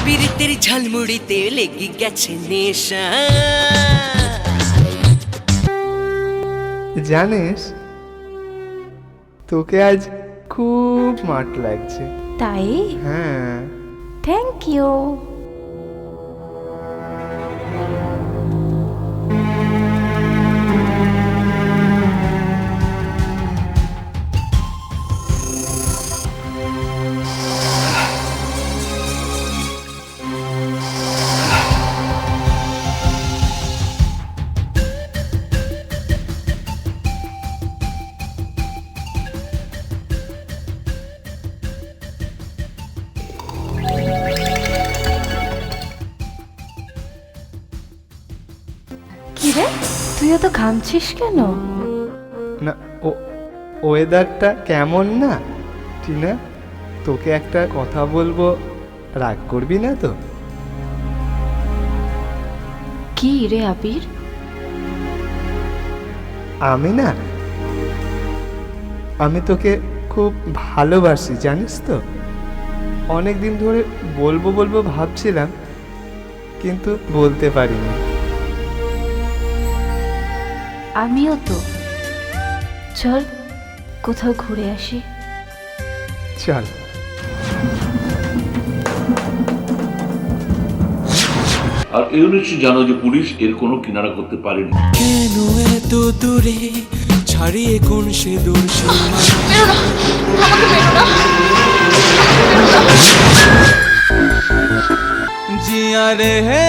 পীড়িতের ঝালমুড়িতে লেগে গেছে নেশা। জানিস, তোকে আজ খুব মাঠ লাগছে। তাই? হ্যাঁ। Thank you. কিরে, তুই এত ঘামছিস কেন? না, ওয়েদারটা কেমন না টিনা, তোকে একটা কথা বলবো, রাগ করবি না তো? কি রে আবির? আমি তোকে খুব ভালোবাসি, জানিস তো। অনেক দিন ধরে বলবো ভাবছিলাম, কিন্তু বলতে পারিনি। আমিও তো। চল কোথাও ঘুরে আসি। চল। আর এও নিশ্চয় জানো যে পুলিশ এর কোনো কিনারা করতে পারেনি। কেন এত দূরে ছাড়িয়ে কোন সে দূর জিয়া রে হে,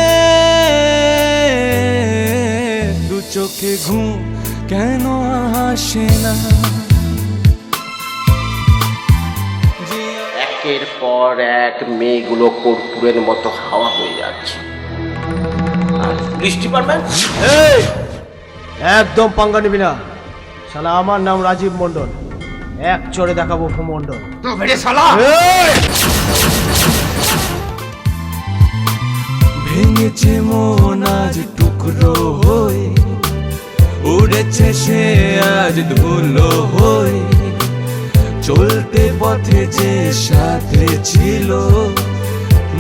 দু চোখে ঘুম কেন আসে না? একের পর এক মেয়েগুলো কর্পূরের মতো হাওয়া হয়ে যাচ্ছে। আর পুলিশ ডিপার্টমেন্ট একদম পাঙ্গা নিবি না শালা। আমার নাম রাজীব মন্ডল, এক চড়ে দেখাবো ভূমন্ডল। ভেঙেছে মন আজ টুকরো হয়ে, উড়েছে সে আজ ধুলো হয়ে। চলতে পথে যে সাথে ছিল,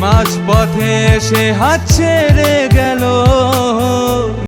মাঝ পথে সে হাত ছেড়ে গেল।